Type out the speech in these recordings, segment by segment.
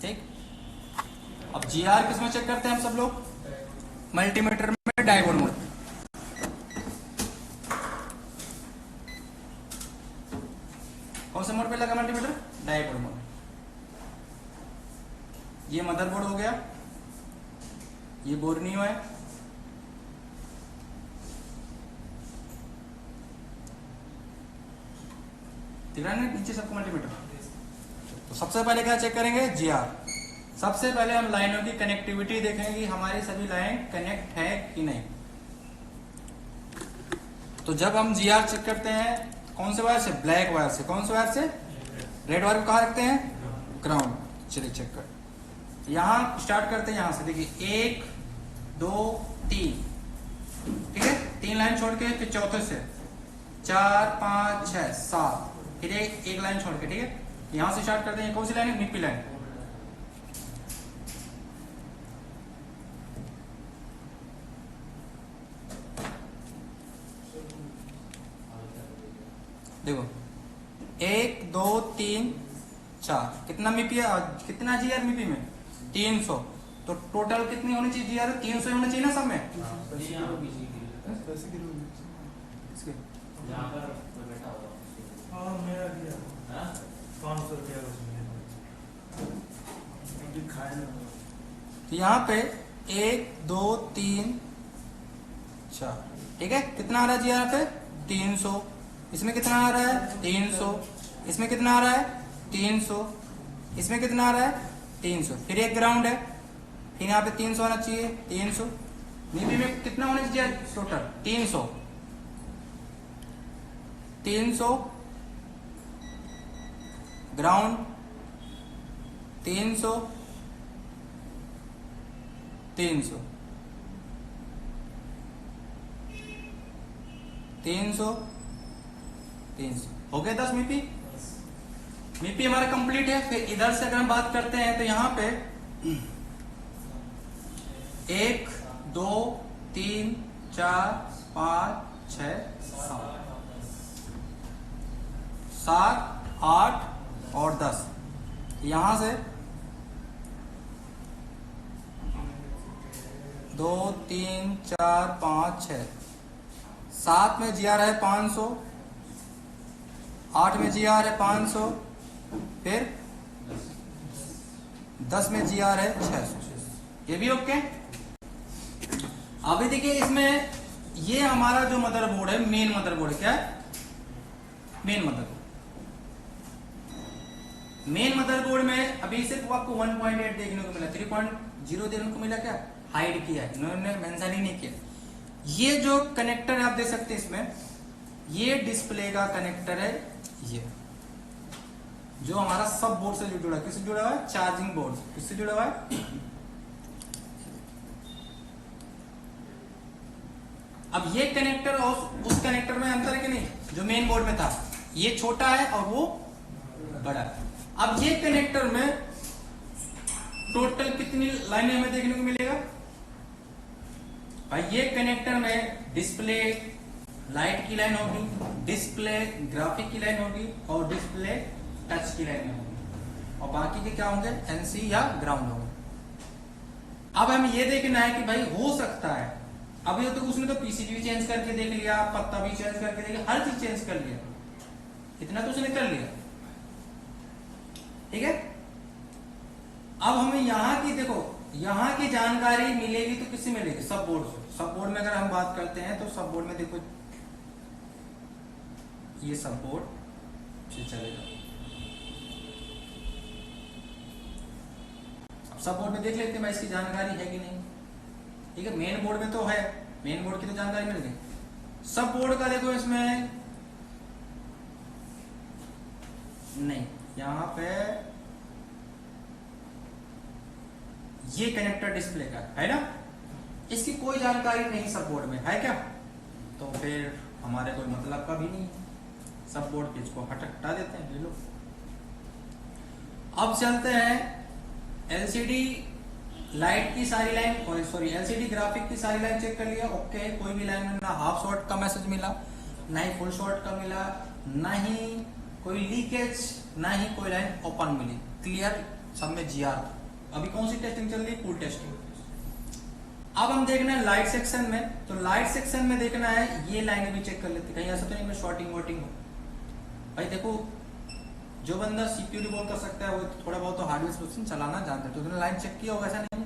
ठीक। अब जीआर किसमें चेक करते हैं हम सब लोग? मल्टीमीटर में, डायगोन मोड। कौन से मोड पे लगा मल्टीमीटर? डायगोन मोड। ये मदरबोर्ड हो गया, ये बोर्नियो है, दिख रहा है ना नीचे सबको मल्टीमीटर। तो सबसे पहले क्या चेक करेंगे? जीआर। सबसे पहले हम लाइनों की कनेक्टिविटी देखेंगे कि हमारी सभी लाइन कनेक्ट है कि नहीं। तो जब हम जीआर चेक करते हैं कौन से वायर से? ब्लैक वायर से। कौन से वायर से? रेड वायर को कहाँ रखते हैं? ग्राउंड। चलिए चेक कर, यहां स्टार्ट करते हैं यहां से। देखिए 1 2 3, ठीक है, 3 लाइन छोड़ के फिर चौथे से 4 5 6 7, फिर एक लाइन छोड़ के, ठीक है। यहां से स्टार्ट करते हैं। कौन सी लाइन है? मिपी लाइन। देखो 1 2 3 4, कितना मिपी है? कितना जीआर मिपी में? 300। तो टोटल कितनी होनी चाहिए जीआर? 300 होनी चाहिए ना सब में। तो यहाँ पे 1 2 3 4, ठीक है। कितना आ रहा है जी यहाँ पे? 300। इसमें कितना आ रहा है? 300। इसमें कितना आ रहा है? 300। इसमें कितना आ रहा है? 300। फिर एक ग्राउंड है, फिर यहाँ पे 300 आना चाहिए। 300 नीबी में कितना होना चाहिए टोटल? 300। 300 ग्राउंड, 300 300 300 300 हो गया 10 मिपी। मिपी हमारा कंप्लीट है। फिर इधर से अगर हम बात करते हैं तो यहाँ पे 1 2 3 4 5 6 7 8 और 10। यहां से 2 3 4 5 6 7 में जीआर है 500, 8 में जीआर है 500, फिर 10 में जीआर है 600। ये भी ओके। अभी देखिए इसमें ये हमारा जो मदरबोर्ड है, मेन मदरबोर्ड है। क्या है? Main motherboard. मेन मदरबोर्ड में अभी सिर्फ आपको 1.8 देखने को मिला, 3.0 देखने को मिला। क्या हाइड किया है इन्होंने, मेंशन ही नहीं किया। ये जो कनेक्टर आप देख सकते हैं इसमें, ये डिस्प्ले का कनेक्टर है। ये जो हमारा सब बोर्ड से जुड़ा है, किससे जुड़ा हुआ है? Charging board. किससे जुड़ा हुआ है? अब ये कनेक्टर और उस कनेक्टर में अंतर है कि नहीं? जो मेन बोर्ड में था ये छोटा है और वो बड़ा है। अब ये कनेक्टर में टोटल कितनी लाइनें हमें देखने को मिलेगा भाई? ये कनेक्टर में डिस्प्ले लाइट की लाइन होगी, डिस्प्ले ग्राफिक की लाइन होगी और डिस्प्ले टच की लाइन होगी, और बाकी के क्या होंगे? एनसी या ग्राउंड होंगे। अब हम ये देखना है कि भाई हो सकता है, अभी तो उसने तो पीसीबी भी चेंज करके देख लिया, पत्ता भी चेंज करके देख लिया, हर चीज चेंज कर लिया, इतना तो उसने कर लिया, ठीक है। अब हमें यहाँ की देखो, यहाँ की जानकारी मिलेगी तो किससे मिलेगी? सब बोर्ड से। सब बोर्ड में अगर हम बात करते हैं तो सब बोर्ड में देखो, ये सब बोर्ड से चलेगा। अब सब बोर्ड में देख लेते हैं भाई इसकी जानकारी है कि नहीं, ठीक है। मेन बोर्ड में तो है, मेन बोर्ड की तो जानकारी मिल गई। सब बोर्ड का देखो इसमें नहीं, यहां पे ये कनेक्टर डिस्प्ले का है ना, इसकी कोई जानकारी नहीं सब बोर्ड में है क्या? तो फिर हमारे कोई मतलब का भी नहीं, सब बोर्ड पे इसको हटा देते हैं, ले लो। अब चलते हैं एलसीडी लाइट की सारी लाइन, सॉरी एलसीडी ग्राफिक की सारी लाइन चेक कर लिया, ओके। कोई भी लाइन में ना हाफ शॉर्ट का मैसेज मिला, ना ही फुल शॉर्ट का मिला, ना ही कोई लीकेज, ना ही कोई लाइन ओपन मिली, क्लियर सब में GR था। अभी कौन सी टेस्टिंग चल रही है? Cool testing. अब हम देखना है लाइट सेक्शन में, तो लाइट सेक्शन में देखना है ये लाइन भी चेक कर लेते, कहीं ऐसा तो नहीं शॉर्टिंग वॉटिंग हो। भाई देखो, जो बंदा CPU रिवॉल्व कर सकता है वो थोड़ा बहुत तो हार्डवेयर सिस्टम चलाना जानता है, तो तुमने लाइन चेक किया होगा, ऐसा नहीं।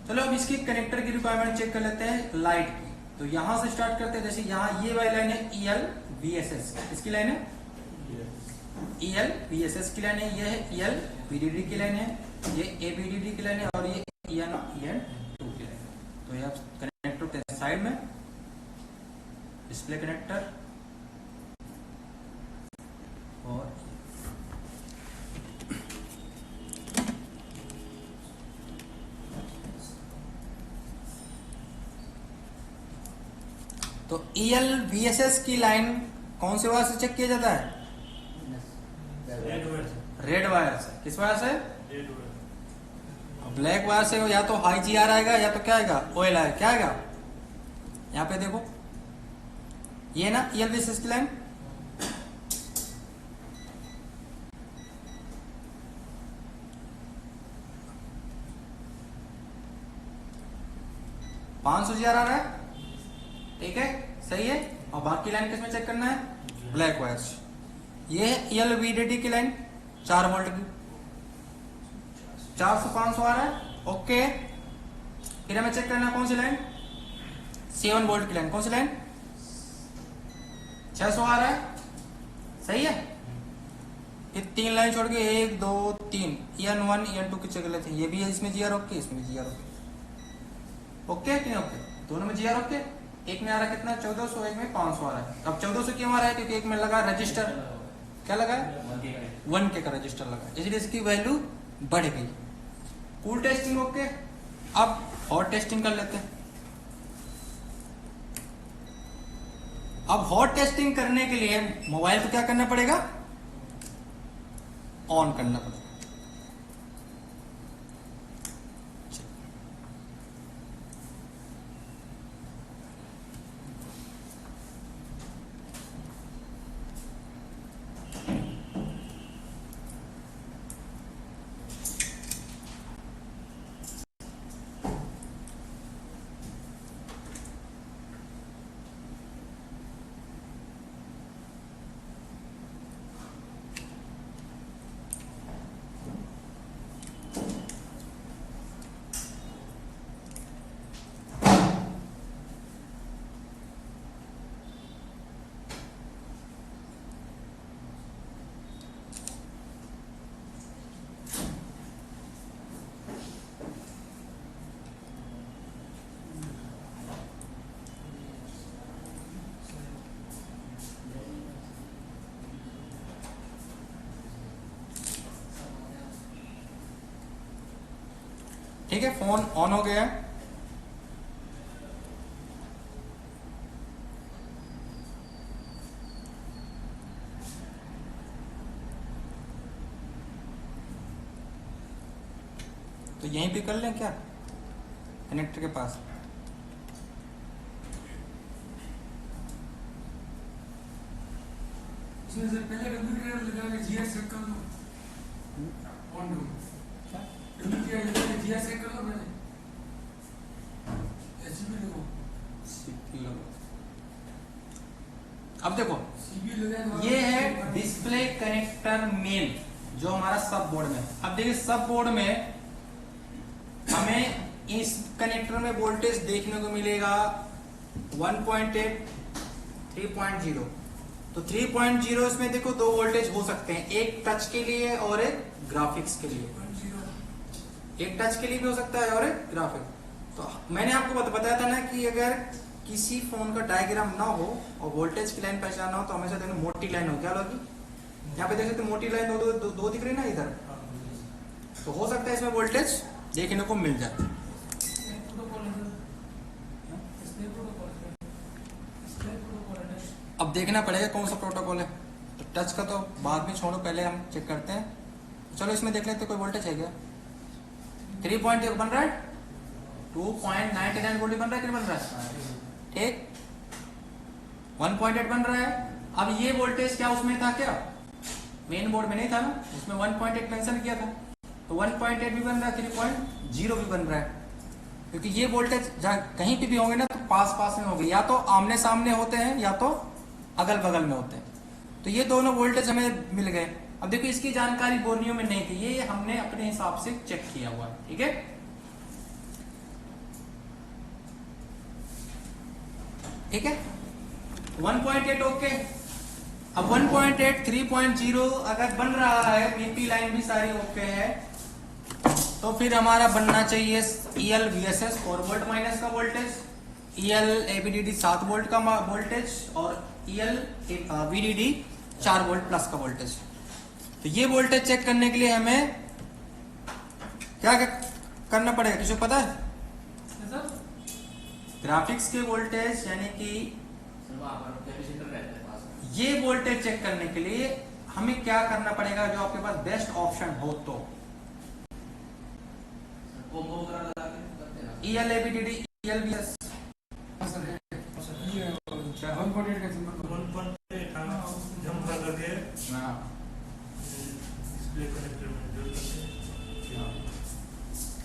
चलो अब इसकी कनेक्टर की रिक्वायरमेंट चेक कर लेते हैं लाइट की। तो यहां से स्टार्ट करते हैं, जैसे यहाँ ये वाली लाइन है ELVSS, इसकी लाइन है ELVSS की लाइन है, ये है ELVDD की लाइन है, ये ABDD की लाइन है, और ये EN2 की लाइन है। तो ये आप कनेक्टर होते हैं साइड में, डिस्प्ले कनेक्टर और तो ELVSS की लाइन कौन से वायर से चेक किया जाता है? रेड वायर से। किस वायर से? ब्लैक वायर से या तो हाई GR आएगा या तो क्या आएगा? OL आएगा। क्या आएगा? यहाँ पे देखो, ये ना ELVSS की लाइन, $500 आ रहा है, ठीक है, सही है। और बाकी लाइन किसमें चेक करना है? ब्लैक वायर से। ये है ELVDD की लाइन 4 वोल्ट की, 400-500 आ रहा है, ओके। फिर हमें चेक करना है कौन सी लाइन? 7 वोल्ट की लाइन। कौन सी लाइन? 600 आ रहा है, सही है। फिर 3 लाइन छोड़ के 1 2 3 EN1 EN2 की चेक लेते हैं, ये भी है, इसमें GR ओके, इसमें भी GR ओके कि नहीं ओके? दोनों में GR ओके। एक में आ रहा है कितना? 1400, एक में 500 आ रहा है। अब 1400 क्यों आ रहा है? क्योंकि एक में लगा रजिस्टर, क्या लगा है? 1K का रजिस्टर लगा, इसलिए इसकी वैल्यू बढ़ गई। Cool testing okay. अब हॉट टेस्टिंग कर लेते हैं। अब हॉट टेस्टिंग करने के लिए मोबाइल को क्या करना पड़ेगा? ऑन करना पड़ेगा। ठीक है, फोन ऑन हो गया है। तो यहीं पे कर लें क्या, कनेक्टर के पास? इसमें से पहले डब्ल्यूटीआर लगा के जीआर चेक कर लो, ऑन दो डब्ल्यूटीआर लगा के जीआर चेक कर लो। मैंने एसबी लगो, सीपी लगो। अब देखो, सीबी लगा, ये है डिस्प्ले कनेक्टर मेन, जो हमारा सब बोर्ड में। अब देखिए सब बोर्ड में हमें इस कनेक्टर में वोल्टेज देखने को मिलेगा 1.8 3.0। तो 3.0 इसमें देखो दो वोल्टेज हो सकते हैं, एक टच के लिए और एक ग्राफिक्स के लिए। एक टच के लिए भी हो सकता है और एक ग्राफिक। तो मैंने आपको बताया था ना कि अगर किसी फोन का डायग्राम ना हो और वोल्टेज की लाइन पहचानना हो तो हमेशा देखो मोटी लाइन हो। क्या होगी? यहाँ पे देख सकते मोटी लाइन दो दिख रही ना इधर, तो हो सकता है इसमें वोल्टेज देखने को मिल जाए। अब देखना पड़ेगा कौन सा प्रोटोकॉल है। तो टच का तो बाद में छोड़ो, पहले हम चेक करते हैं। चलो इसमें देख लेते कोई वोल्टेज है क्या। 3.1 बन रहा है, 2.99 वोल्ट बन रहा है कि नहीं बन रहा है? ठीक, 1.8 बन रहा है। अब ये वोल्टेज क्या उसमें था? क्या मेन बोर्ड में नहीं था ना, उसमें 1.8 मेंशन किया था। तो 1.8 भी बन रहा है, 3.0 भी बन रहा है, क्योंकि ये वोल्टेज कहीं पे भी होंगे ना तो पास पास में होंगे, या तो आमने सामने होते हैं या तो अगल बगल में होते हैं। तो ये दोनों वोल्टेज हमें मिल गए। अब देखो इसकी जानकारी बोर्नियो में नहीं थी, ये हमने अपने हिसाब से चेक किया हुआ है, ठीक है। ठीक है, 1.8 ओके। अब 1.8 3.0 अगर बन रहा है, पीपी लाइन भी सारी ओके है, तो फिर हमारा बनना चाहिए EL VSS 4 वोल्ट माइनस का वोल्टेज, EL ABDD 7 वोल्ट का वोल्टेज और EL VDD 4 वोल्ट प्लस का वोल्टेज। तो ये वोल्टेज चेक करने के लिए हमें क्या करना पड़ेगा, किसी को पता है? ग्राफिक्स के वोल्टेज यानी कि ये वोल्टेज चेक करने के लिए हमें क्या करना पड़ेगा, जो आपके पास बेस्ट ऑप्शन हो तो EL ABDD EL VSS।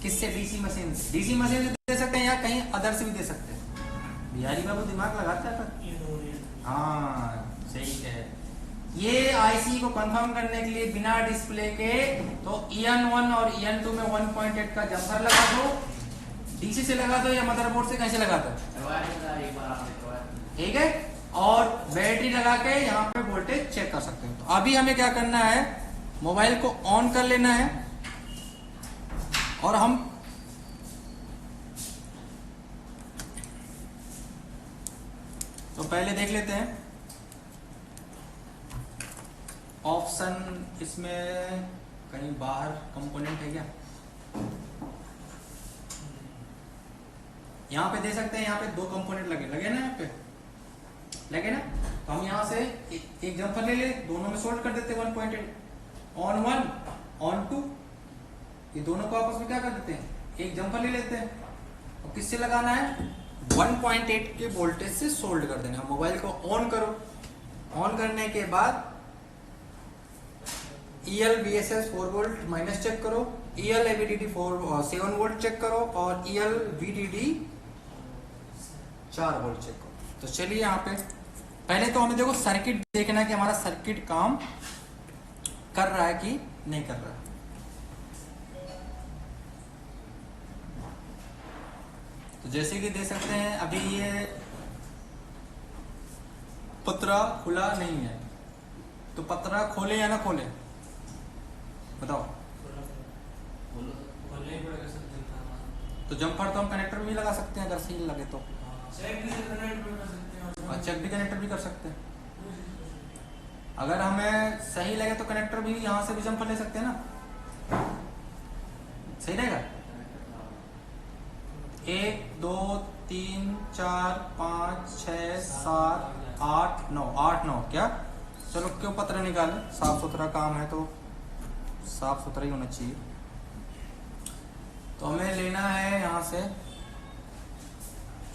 किससे? डीसी मशीन से। डीसी मशीन से दे सकते हैं या कहीं अदर से भी दे सकते हैं। बिहारी बाबू दिमाग लगाता है। हाँ सही है। ये आईसी को कंफर्म करने के लिए बिना डिस्प्ले के तो EN1 और EN2 में 1.8 का जम्पर लगा दो, डीसी से लगा दो या मदरबोर्ड से, कहीं से लगा दो, ठीक है। और बैटरी लगा के यहाँ पे वोल्टेज चेक कर सकते हो। तो अभी हमें क्या करना है, मोबाइल को ऑन कर लेना है और हम तो पहले देख लेते हैं ऑप्शन, इसमें कहीं बाहर कंपोनेंट है क्या? यहाँ पे दे सकते हैं, यहाँ पे 2 कंपोनेंट लगे ना, यहाँ पे लगे ना, तो हम यहाँ से एक जम्पर ले ले, दोनों में सोल्ड कर देते 1.8 ऑन 1 ऑन 2, ये दोनों को आपस में क्या कर देते हैं, एक जम्पर ले लेते हैं। और किससे लगाना है? 1.8 के वोल्टेज से सोल्ड कर देना। मोबाइल को ऑन करो, ऑन करने के बाद EL VSS 4 volt minus check करो, EL ABDD 7 वोल्ट चेक करो और EL VDD 4 वोल्ट चेक करो। तो चलिए यहाँ पे पहले तो हमें देखो सर्किट देखना है कि हमारा सर्किट काम कर रहा है कि नहीं कर रहा है। तो जैसे कि देख सकते हैं अभी ये पतरा खुला नहीं है, तो पतरा खोले या ना खोले बताओ? तो जम्पर तो हम कनेक्टर भी लगा सकते हैं अगर सही लगे तो, और चेक भी कनेक्टर भी कर सकते हैं। अगर हमें सही लगे तो कनेक्टर भी यहाँ से भी जम्पर ले सकते हैं ना, सही रहेगा। 1 2 3 4 5 6 7 8 9 8 9 क्या? चलो क्यों पत्र निकाले, साफ सुथरा काम है तो साफ सुथरा ही होना चाहिए। तो हमें लेना है यहाँ से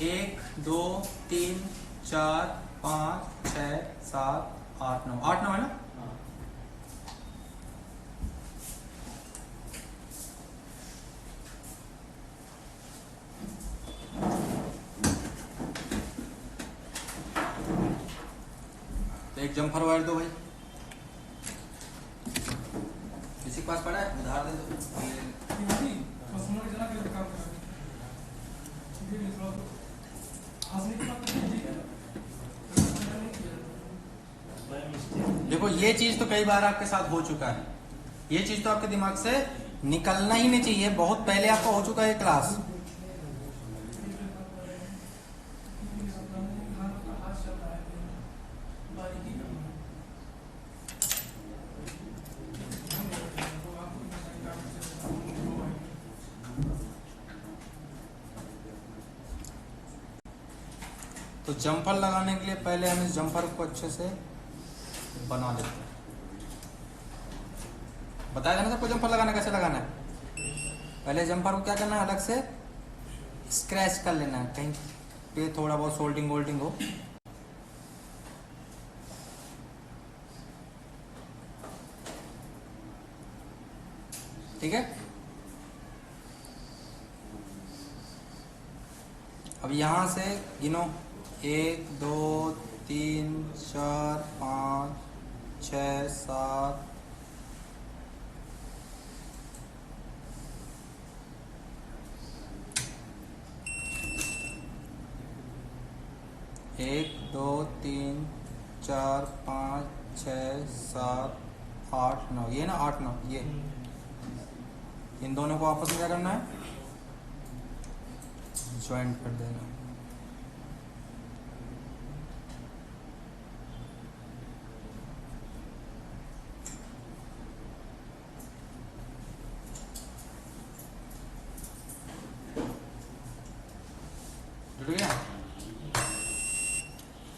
1 2 3 4 5 6 7 8 9 8 9 है ना। तो एक जम्पर वायर दो भाई, किसी के पास पड़ा है उधार दे दो। देखो ये चीज तो कई बार आपके साथ हो चुका है, ये चीज तो आपके दिमाग से निकलना ही नहीं चाहिए, बहुत पहले आपका हो चुका है क्लास। तो जम्पर लगाने के लिए पहले हम इस जम्पर को अच्छे से बना लेते हैं। बताया था ना सबको जम्पर लगाना कैसे लगाना है। पहले जम्पर को क्या करना है, अलग से स्क्रैच कर लेना है, कहीं पे थोड़ा बहुत सोल्डिंग वोल्डिंग हो। ठीक है। अब यहाँ से गिनो 1 2 3 4 5 6 7 1 2 3 4 5 6 7 8 9 ये ना 8 9 ये इन दोनों को आपस में क्या करना है ज्वाइंट कर देना। जुड़ गया।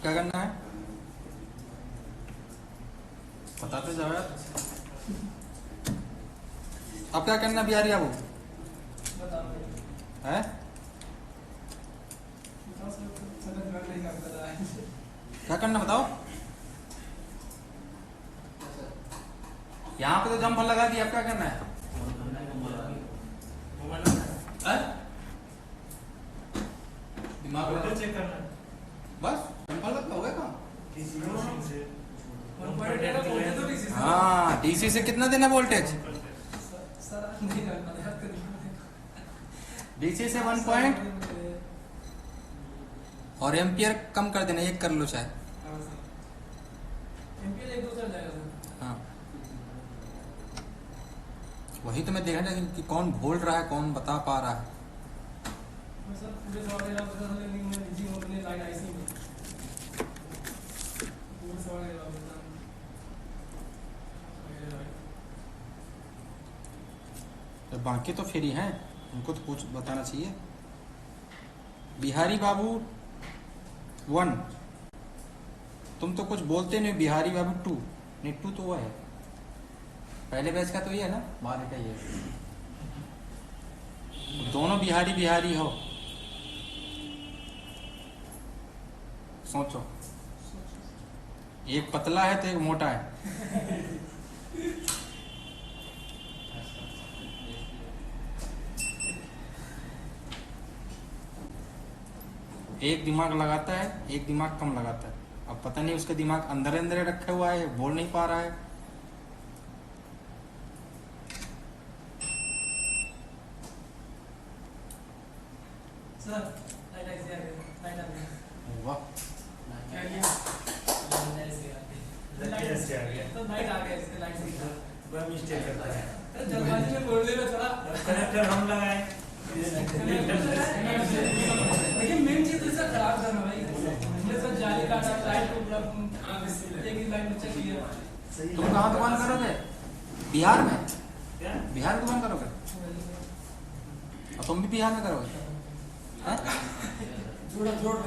क्या करना है बताते जाओ यार। अब क्या करना है बिहारी बाबू है? क्या करना बताओ। यहाँ पे तो जंप लगा दिया, अब क्या करना है? दिमाग चेक करना है बस। जंप लगा हो गया काम। हाँ डीसी से कितना देना वोल्टेज? डीसी से 1 पॉइंट और एम्पियर कम कर देना, 1 कर लो शायद। हाँ वही तो मैं देख रहा कि कौन बोल रहा है कौन बता पा रहा है। तो बाकी तो फ्री हैं, उनको तो कुछ बताना चाहिए। बिहारी बाबू 1, तुम तो कुछ बोलते नहीं। बिहारी बाबू 2 नहीं, 2 तो वो है पहले बैच का, तो ये है ना बाद का ये। दोनों बिहारी बिहारी हो, सोचो। एक पतला है तो एक मोटा है। एक दिमाग लगाता है, एक दिमाग कम लगाता है। अब पता नहीं उसका दिमाग अंदर अंदर रखा हुआ है, बोल नहीं पा रहा है। वाह कनेक्टर हम लगाए। लेकिन मेन चीज तो इसका खराब था ना भाई, ये सब जाली काटा लाइट को एक ही लाइन में चल गया। तुम कहाँ दुकान करोगे? बिहार में? बिहार में दुकान करोगे? और तुम भी बिहार में करोगे?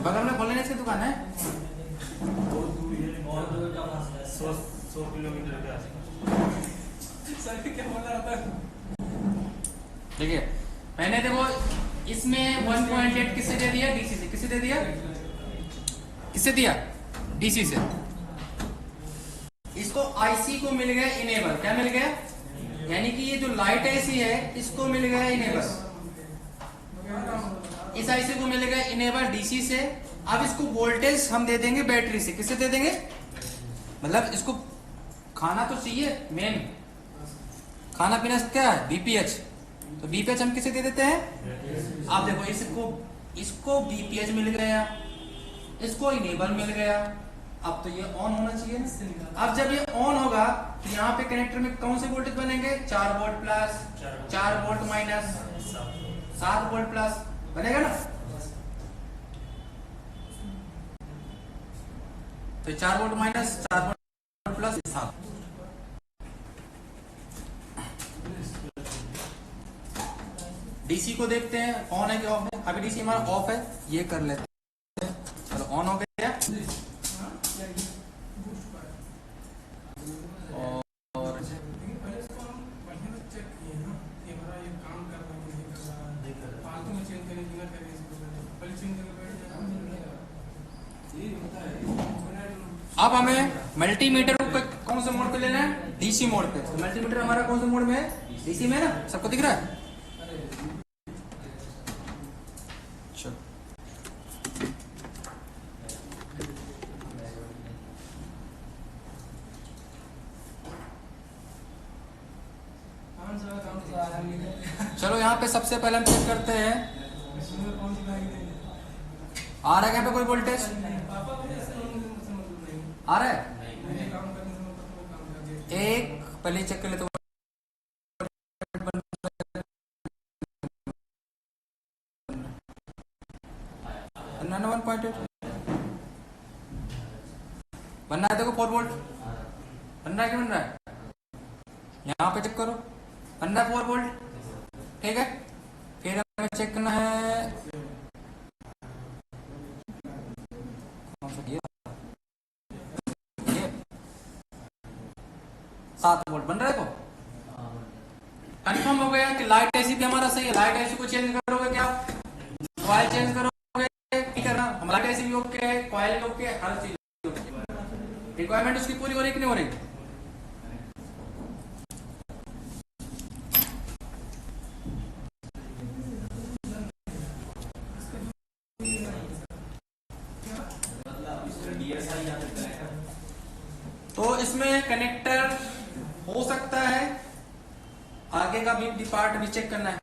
बगल में खोलने की दुकान है? 100 किलोमीटर का। सर क्या बोल रहा था? देखिए मैंने देखो इसमें 1.8 किससे दे दिया? डीसी से। किससे दे दिया? किससे दिया? डीसी से। इसको आईसी को मिल गया इनेबल। क्या मिल गया? यानी कि ये जो लाइट आईसी है इसको मिल गया इनेबल। इस आईसी को मिल गया इनेबल डीसी से। अब इसको वोल्टेज हम दे देंगे बैटरी से। किससे दे देंगे? मतलब इसको खाना तो चाहिए, मेन खाना पीना क्या है? बीपीएच। तो बीपीएच हम किसे दे देते हैं? आप देखो इसको बीपीएच मिल गया, इसको इनेबल मिल गया। अब तो ये ऑन होना चाहिए ना। अब जब ये ऑन होगा तो यहाँ पे कनेक्टर में कौन से वोल्टेज बनेंगे? 4 volt plus, 4 volt minus, 7 volt plus बनेगा ना। तो 4 volt minus, 4 volt plus 7। DC को देखते हैं ऑन है कि ऑफ है। अभी डीसी हमारा ऑफ है, ये कर लेते हैं। चलो ऑन हो गया। और अब हमें मल्टीमीटर को कौन से मोड पे लेना है? डीसी मोड पे। तो मल्टीमीटर हमारा कौन से मोड में है? डीसी में ना। सबको दिख रहा है? चलो यहाँ पे सबसे पहले हम चेक करते हैं आ रहा है यहाँ पे कोई वोल्टेज आ रहा है। एक पहले चेक कर लेते 1.8 बनना है। देखो 4 वोल्ट बन रहा है कि बन रहा है, यहाँ पे चेक करो बन रहा है 4 वोल्ट। ठीक है, फिर हमें चेक करना है कौन सा ये 7 वोल्ट बन रहा है। तो कंफर्म हो गया कि लाइट एसी भी हमारा सही है। लाइट एसी को चेंज करोगे क्या, कॉइल चेंज करोगे नहीं करना, हम लाइट एसी भी ओके है, कॉइल भी ओके है, हर चीज रिक्वायरमेंट उसकी पूरी हो रही कि नहीं हो रही। तो इसमें कनेक्टर हो सकता है, आगे का भी पार्ट भी चेक करना है।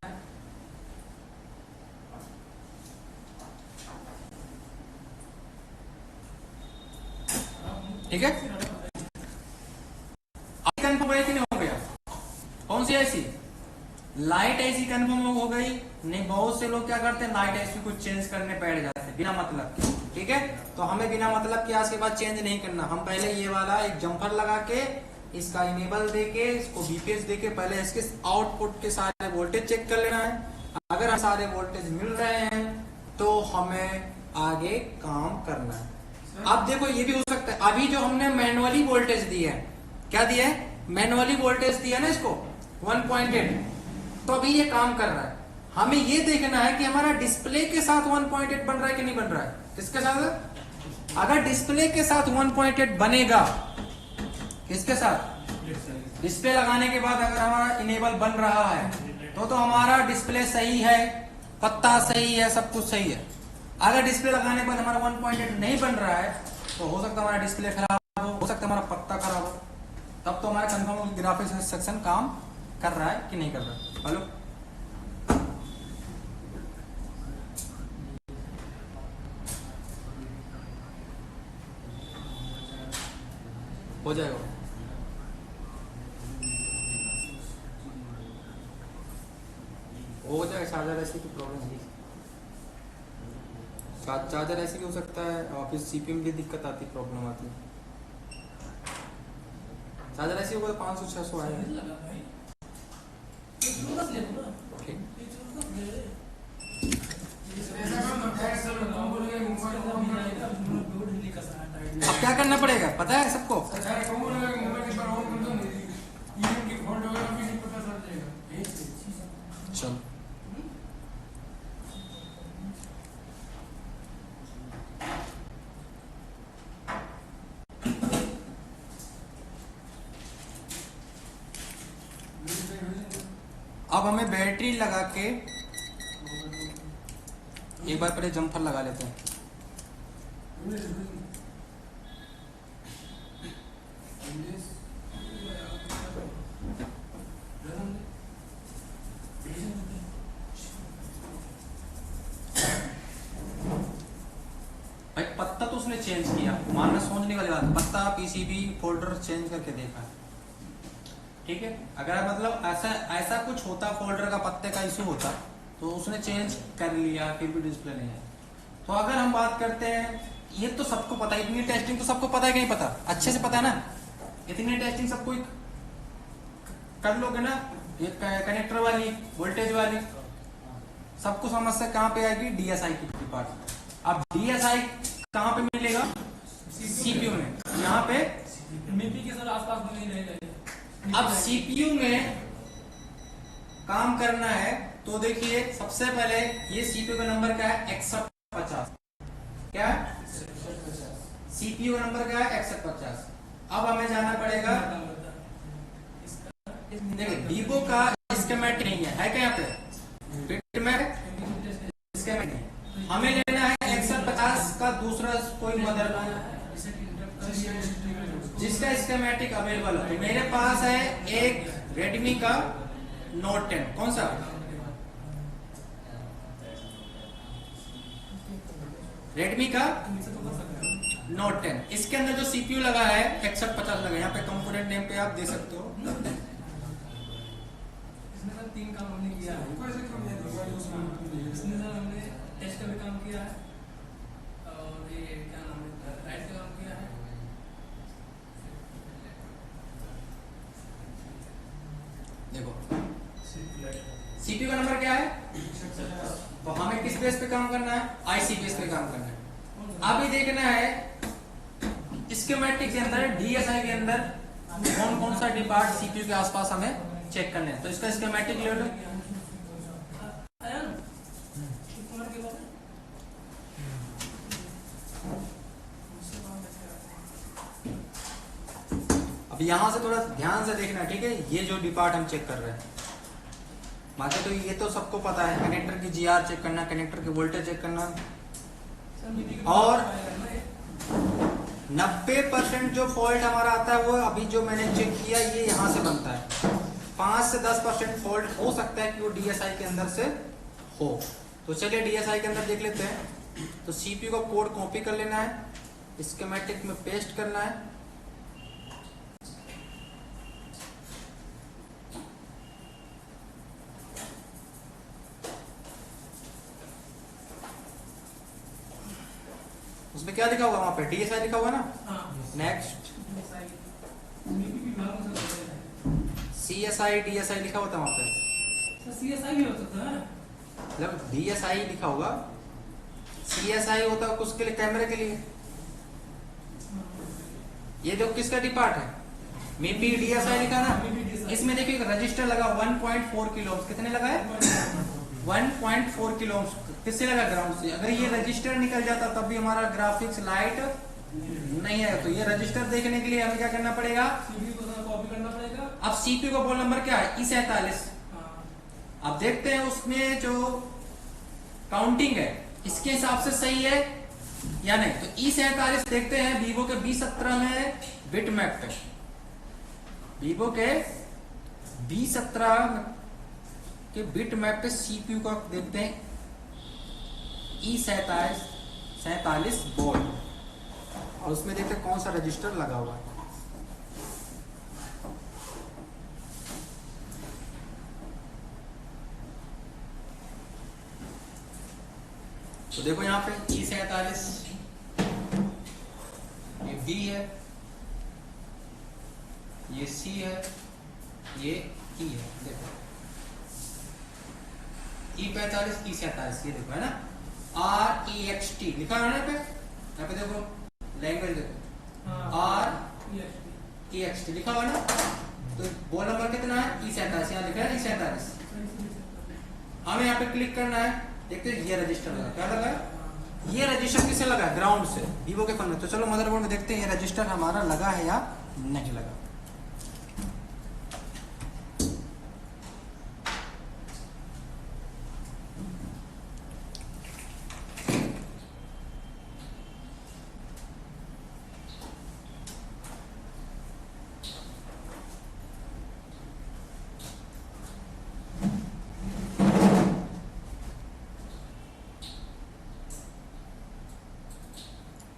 ठीक है, कंफर्म है कि नहीं हो गया। कौन सी ऐसी लाइट ऐसी कंफर्म हो गई नहीं। बहुत से लोग क्या करते हैं लाइट ऐसी को चेंज करने बैठ जाते हैं बिना मतलब के। ठीक है, तो हमें बिना मतलब के आज के बाद चेंज नहीं करना। हम पहले ये वाला एक जंपर लगा के इसका इनेबल देके इसको बीपीएस देके पहले इसके आउटपुट के सारे वोल्टेज चेक कर लेना है। अगर हम सारे वोल्टेज मिल रहे हैं तो हमें आगे काम करना है। अब देखो ये भी हो सकता है, अभी जो हमने मैनुअली वोल्टेज दिया है, क्या दिया है, मैनुअली वोल्टेज दिया ना इसको 1.8, तो अभी ये काम कर रहा है। हमें ये देखना है कि हमारा डिस्प्ले के साथ 1.8 बन रहा है कि नहीं बन रहा है। किसके साथ, अगर डिस्प्ले के साथ 1.8 बनेगा, किसके साथ, डिस्प्ले लगाने के बाद अगर हमारा इनेबल बन रहा है तो हमारा डिस्प्ले सही है, पत्ता सही है, सब कुछ सही है। अगर डिस्प्ले लगाने के बाद हमारा 1.8 नहीं बन रहा है तो हो सकता है हमारा डिस्प्ले खराब हो सकता है हमारा पत्ता खराब हो। तब तो हमारा कंफर्म ग्राफिक्स सेक्शन काम कर रहा है कि नहीं कर रहा है। हेलो, हो जाएगा, हो जाएगा। चार्जर ऐसी की प्रॉब्लम है, चार्जर ऐसे भी हो सकता है और फिर सीपीयू में भी दिक्कत आती, प्रॉब्लम आती है। चार्जर ऐसे होगा तो 500-600 आएगा। अब क्या करना पड़ेगा पता है सबको, चलो अब हमें बैटरी लगा के एक बार पहले जम्पर लगा लेते हैं। भाई पत्ता तो उसने चेंज किया, मानना सोचने वाली बात, पत्ता पीसीबी फोल्डर चेंज करके देखा। ठीक है, अगर मतलब ऐसा कुछ होता, फोल्डर का पत्ते का इशू होता तो उसने चेंज कर लिया फिर भी डिस्प्ले नहीं है। तो अगर हम बात करते हैं, ये तो सबको पता है, इतनी टेस्टिंग तो सबको पता है कि नहीं पता, अच्छे से पता है ना, इतनी टेस्टिंग सबको कर लोगे ना। ये कनेक्टर वाली, वोल्टेज वाली, सबको समस्या कहाँ पे आएगी, डीएसआई की पार्ट। अब डीएसआई कहाँ पे मिलेगा, सीपीयू में, यहाँ पे एमपी के सर आसपास नहीं रहेगा। अब सीपीयू में काम करना है तो देखिए सबसे पहले ये सीपीयू का नंबर क्या है, 6150। क्या है, सीपीयू का नंबर क्या है, 6150। अब हमें जाना पड़ेगा, देखिए डीबो का स्कीमेटिक नहीं है क्या यहाँ पे, बिट में स्कीमेटिक नहीं, हमें लेना है 6150 का दूसरा कोई मदरबोर्ड जिसका स्कीमेटिक अवेलेबल है। तो मेरे पास है एक रेडमी का नोट 10 कौन सा? रेडमी का नोट 10। इसके अंदर जो सीपीयू लगा है 6150 लगा है। यहाँ पे कंपोनेंट नेम पे आप दे सकते हो। इसमें सर 3 काम हमने किया है। इसमें सर हमने टेस्ट का भी काम किया है और ये क्या नाम है राइट का काम किया है। देखो सीपीयू का नंबर क्या है, तो हमें किस बेस पे काम करना है, आईसी बेस पे काम करना है। अभी देखना है स्कीमेटिक के अंदर डीएसआई के अंदर कौन कौन सा डिपार्ट सीपीयू के आसपास हमें चेक करना है। तो इसका स्कीमेटिक ले लो। अब यहां से थोड़ा ध्यान से देखना है, ठीक है। ये जो डिपार्ट हम चेक कर रहे हैं, बाकी तो ये तो सबको पता है, कनेक्टर की जीआर चेक करना, कनेक्टर की वोल्टेज चेक करना। और 90% जो फॉल्ट हमारा आता है वो अभी जो मैंने चेक किया ये यहाँ से बनता है। 5 से 10% फॉल्ट हो सकता है कि वो डीएसआई के अंदर से हो। तो चलिए डीएसआई के अंदर देख लेते हैं। तो सीपीयू का कोड कॉपी कर लेना है, स्कीमेटिक में पेस्ट करना है। उसमें क्या लिखा होगा, वहां पे डीएसआई लिखा होगा ना। नेक्स्ट सीएसआई डीएसआई लिखा होता है वहां पे। सीएसआई भी हो सकता है, मतलब डीएसआई लिखा होगा, सीएसआई होता है उसके लिए, कैमरे के लिए। ये जो किसका डिपार्ट है, मीपी डीएसआई लिखा ना। इसमें देखिए रजिस्टर लगा 1.4 किलो। कितने लगा है, 1.4 किलो। किससे लगा, ग्राउंड से। अगर ये रजिस्टर निकल जाता तब भी हमारा ग्राफिक्स लाइट नहीं है। तो ये रजिस्टर देखने के लिए हमें क्या करना पड़ेगा, सीपीयू को कॉपी करना पड़ेगा। अब सीपीयू का पोल नंबर क्या है, E47। अब देखते हैं उसमें जो काउंटिंग है इसके हिसाब से सही है या नहीं। तो E47 देखते हैं, वीवो के B17 में बिट मैप पे, वीवो के B17 के बिट मैप पे सीपीयू का देखते हैं E47 बोर्ड, और उसमें देखते हैं कौन सा रजिस्टर लगा हुआ है। तो देखो यहाँ पे E47, ये B है, ये C है, ये E है। देखो E45 E47, ये देखो है ना, REXT लिखा है ना यहाँ पे देखो, लैंग्वेज देखो REXT लिखा हुआ ना। तो बोल नंबर कितना है, E47, यहाँ लिखा है E47। हमें यहाँ पे क्लिक करना है, देखते हैं ये रजिस्टर लगा, क्या लगा है, ये रजिस्टर किससे लगा, ग्राउंड से, वीवो के फोन में। तो चलो मदरबोर्ड में देखते हैं ये रजिस्टर हमारा लगा है या नहीं लगा।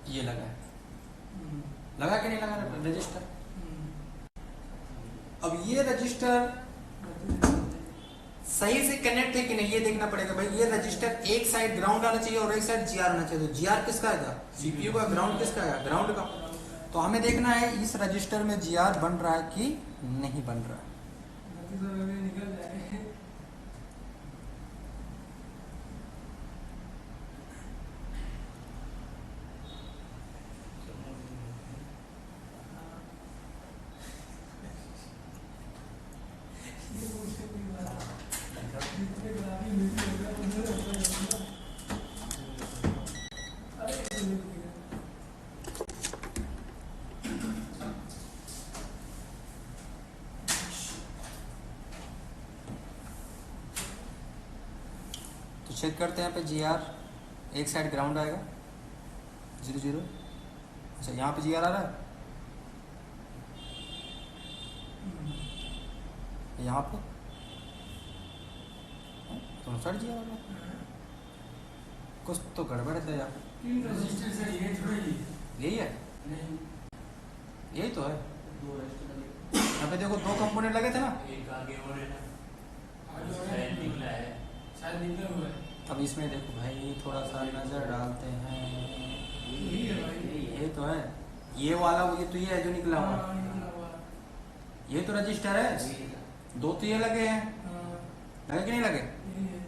ये लगा है, लगा कि नहीं लगा रजिस्टर। अब ये रजिस्टर सही से कनेक्ट है कि नहीं ये देखना पड़ेगा भाई। ये रजिस्टर एक साइड ग्राउंड आना चाहिए और एक साइड जीआर आना चाहिए। तो जीआर किसका आएगा, सीपीयू का। ग्राउंड किसका आएगा, ग्राउंड का। तो हमें देखना है इस रजिस्टर में जीआर बन रहा है कि नहीं बन रहा है। निकल जाए। चेक करते हैं यहाँ पे जीआर, एक साइड ग्राउंड आएगा 00। अच्छा यहाँ पे जीआर आ रहा है, यहाँ पे 59 जी वाला कुछ तो गड़बड़ है यार। तीन रजिस्टर से ये थोड़ा ही यही है, नहीं यही तो है। दो रजिस्टर यहाँ पे देखो 2 कंपोनेंट लगे थे ना, एक आगे और है ना, आगे और शायद निकला है। शायद निकला हुआ है। अब इसमें देखो भाई थोड़ा सा नजर डालते हैं। यही है भाई। ये तो है, ये वाला ये तो ये है जो निकला हुआ, हाँ, निकला हुआ है। ये तो रजिस्टर है। 2 तो ये लगे हैं, हाँ, लगे कि नहीं लगे? यही है।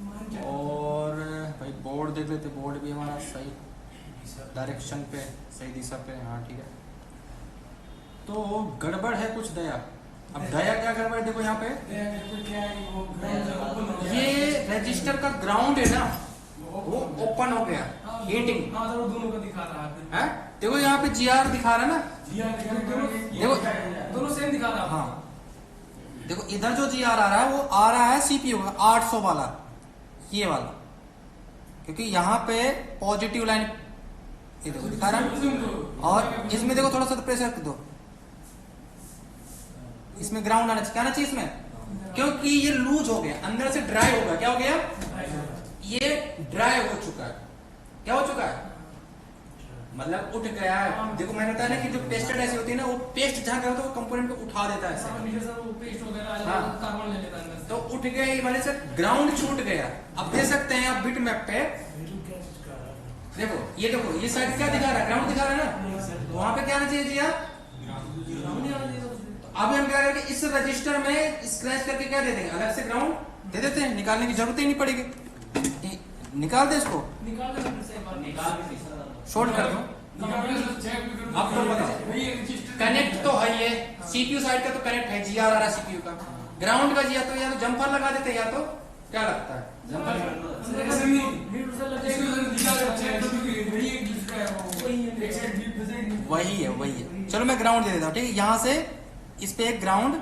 मान जा। और भाई बोर्ड देख लेते, बोर्ड भी हमारा सही डायरेक्शन पे, सही दिशा पे। हाँ ठीक है, तो गड़बड़ है कुछ दया। अब दया क्या गड़बड़ है देखो यहाँ पे, देखो क्या है वो ग्राउंड ओपन हो गया। ये रजिस्टर का ग्राउंड है ना, वो ओपन हो गया, हाँ, हीटिंग हाँ तो वो दोनों को दिखा रहा है। है। देखो यहाँ पे GR दिखा रहा है ना, जी हाँ, दोनों देखो दोनों सेम दिखा रहा है। हाँ देखो इधर जो GR आ रहा है वो आ रहा है CPU का 800 वाला, ये वाला, क्योंकि यहाँ पे पॉजिटिव लाइन ये देखो दिखा रहा है। और इसमें देखो थोड़ा सा प्रेशर दो, इसमें ग्राउंड आना चाहिए, क्या आना चाहिए इसमें, क्योंकि ये लूज हो गया, अंदर से ड्राई हो गया। क्या हो गया? ये ड्राई हो चुका है। क्या हो चुका है? मतलब उठ गया है। देखो मैंने बताया ना कि जो पेस्टेड ऐसी होती है ना, वो पेस्ट जहाँ करता है वो कंपोनेंट को उठा देता है हाँ, ऐसे। नीचे से वो पेस्ट वगैरह आ जाता हाँ। है, कार्बन ले लेता है अंदर से। तो उठ गया, ये वाले से ग्राउंड छूट गया। अब देख सकते हैं आप बिट मैप पे, देखो ये साइड क्या दिखा रहा है, ग्राउंड दिखा रहा है ना, तो वहां पे क्या आना चाहिए जी आप? ग्राउंड ही आना चाहिए सबसे। अभी हम क्या करेंगे, इस रजिस्टर में स्क्रैच करके क्या दे देंगे, अलग से ग्राउंड दे देते हैं, निकालने की जरूरत ही नहीं पड़ेगी। निकाल दे इसको, निकाल दे फिर से एक बार। निकाल के तीसरा डालो। शॉर्ट कर दो। निकाल के चेक भी कर दो। आपको बताओ। वही रजिस्टर कनेक्ट तो है, ये CPU साइड का तो कनेक्ट है, GR आ रहा है CPU का। ग्राउंड का जी या तो जंपर लगा देते हैं, या तो क्या लगता है जंपर। ऐसे नहीं मीटर से लगे इसको निकाल के चेक कर दो। वही एक लिखा है वो, वही है, एक साइड भी फंसे। वही है। चलो मैं ग्राउंड दे देता हूँ, ठीक है, यहाँ से इस पे एक ग्राउंड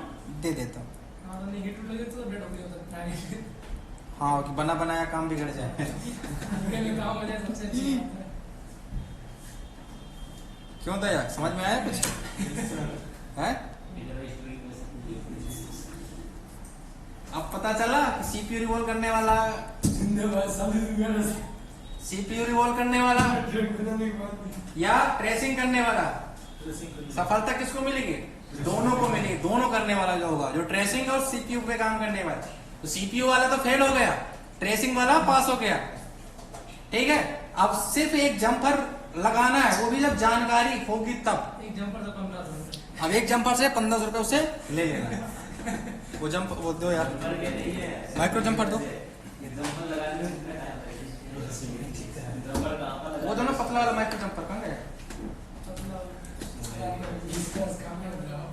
दे देता हूँ। हाँ तो नेगेटिव लगे तो डेड हो गया होता है। हाँ कि बना बनाया काम बिगड़ जाए। अगर काम हो जाए सबसे अच्छी बात है। क्यों दया, समझ में आया कुछ है? अब पता चला कि CPU रिवॉल्व करने वाला, जिंदाबाद साली दुनिया से। CPU रिवॉल्व करने वाला ट्रेड बनाने की बात नहीं। या ट्रेसिंग करने वाला, सफलता किसको मिलेगी? दोनों को मिलेगी। दोनों करने वाला जो होगा, जो ट्रेसिंग और CPU पे काम करने वाला, तो CPU वाला तो फेल हो गया, ट्रेसिंग वाला पास हो गया। ठीक है, अब सिर्फ एक जंपर लगाना है, वो भी जब जानकारी होगी तब। एक जंपर से 1500। अब एक जंपर से 1500 रुपए उसे ले लेना है। वो जंपर वो दो यार, माइक्रो जंपर दो। वो दो ना पतला वाला माइक्रो जंपर, कहाँ गया? डिस्कस काम में लगाओ।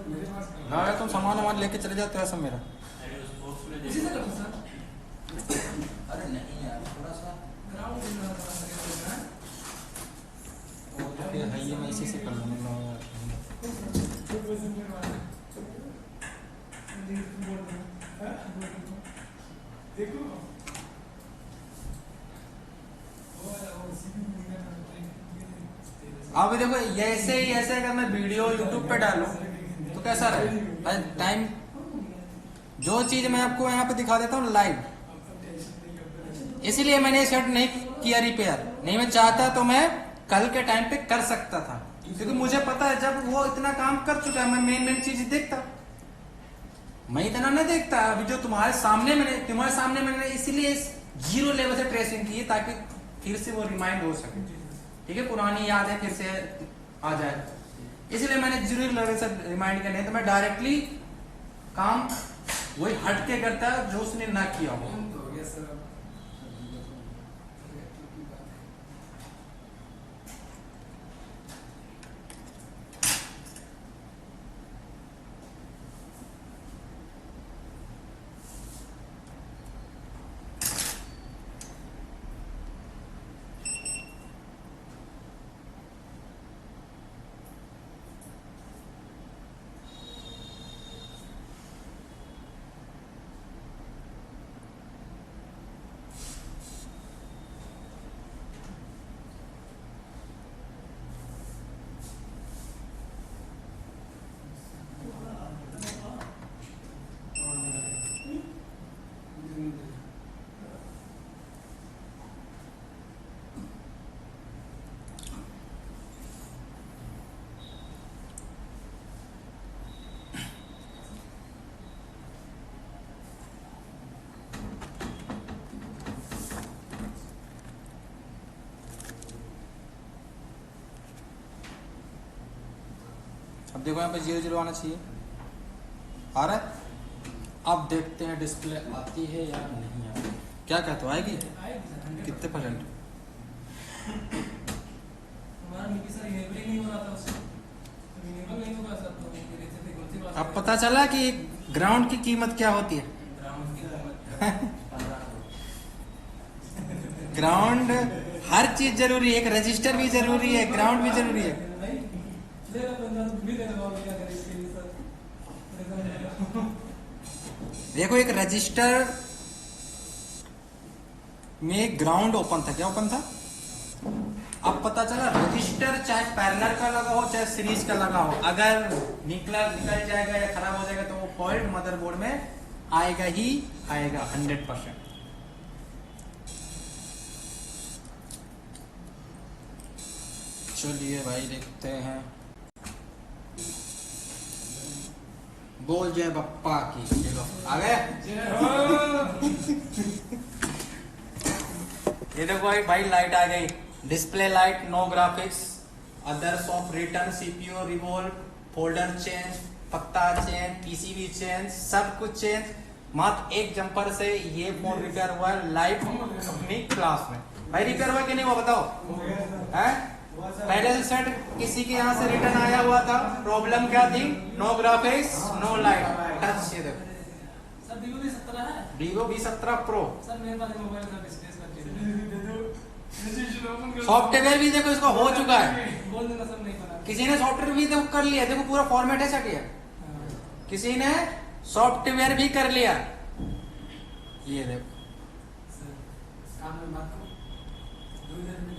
मेरे पास ना तुम सामान लेके चले जाते हो, ऐसा मेरा। इसी से करते सर। अरे नहीं यार, थोड़ा सा ग्राउंड में लगा है। वो तो फिर है, ये मैं इसी से कर लूंगा यार। देखो अब देखो ऐसे अगर मैं वीडियो YouTube पे डालूं तो कैसा रहे टाइम। जो चीज मैं आपको यहाँ पे दिखा देता हूँ लाइव, इसीलिए मैंने शर्ट नहीं किया रिपेयर। नहीं मैं चाहता तो मैं कल के टाइम पे कर सकता था, क्योंकि मुझे पता है जब वो इतना काम कर चुका है, मैं मेन चीज देखता। मैं इतना नहीं देखता। अभी जो तुम्हारे सामने मैंने इसीलिए 0 लेवल से ट्रेसिंग की, ताकि फिर से वो रिमाइंड हो सके। ठीक है, पुरानी याद है फिर से आ जाए, इसलिए मैंने 0 लेवल से रिमाइंड किया। नहीं तो मैं डायरेक्टली काम वही हट के करता जो उसने ना किया हो। हो गया सर। अब देखो यहाँ पे 0 आना चाहिए, आ रहा है। अब देखते हैं डिस्प्ले आती है या नहीं आती। क्या कहते हो, आएगी? आएगी सर, 100%। कितने परसेंट? हमारा मिकी सर इनेबल ही नहीं हो रहा था उससे, तो इनेबल नहीं होगा सर, तो मेरी से कौन सी बात अब पता चला कि ग्राउंड की कीमत क्या होती है। ग्राउंड की कीमत ग्राउंड हर चीज जरूरी है, एक रजिस्टर भी जरूरी है, ग्राउंड भी जरूरी है। नहीं ले लो, 15 भी दे दो, क्या करें इसके लिए सर। देखो एक रजिस्टर में ग्राउंड ओपन था, क्या ओपन था? अब पता चला रजिस्टर चाहे पैरेलल का लगा हो चाहे सीरीज का लगा हो, अगर निकल जाएगा या खराब हो जाएगा तो वो फॉल्ट मदरबोर्ड में आएगा ही आएगा 100%। चलिए भाई देखते हैं। बोल जय बप्पा की। चलो आ गए। ये देखो भाई लाइट आ गई, display light, no graphics, others of return, CPU revolve, folder change, पत्ता चेंज, पीसीबी चेंज, सब कुछ चेंज। मात्र एक जंपर से ये फोन रिपेयर हुआ है लाइव अपनी क्लास में। भाई रिपेयर हुआ कि नहीं हुआ बताओ? हैं? पहले से सेट किसी के यहाँ से रिटर्न आया हुआ था, प्रॉब्लम क्या थी? No graphics, no light, touch. ये देखो सर Vivo V17 है Vivo V17 Pro। सर, मेरे पास मोबाइल का डिस्प्ले करके सॉफ्टवेयर भी देखो इसका हो चुका है, बोल देना सर, नहीं बना। किसी ने सॉफ्टवेयर भी देखो कर लिया, देखो पूरा फॉर्मेट है सेट है, किसी ने सॉफ्टवेयर भी कर लिया। ये देखो काम में बात करो, 2 दिन में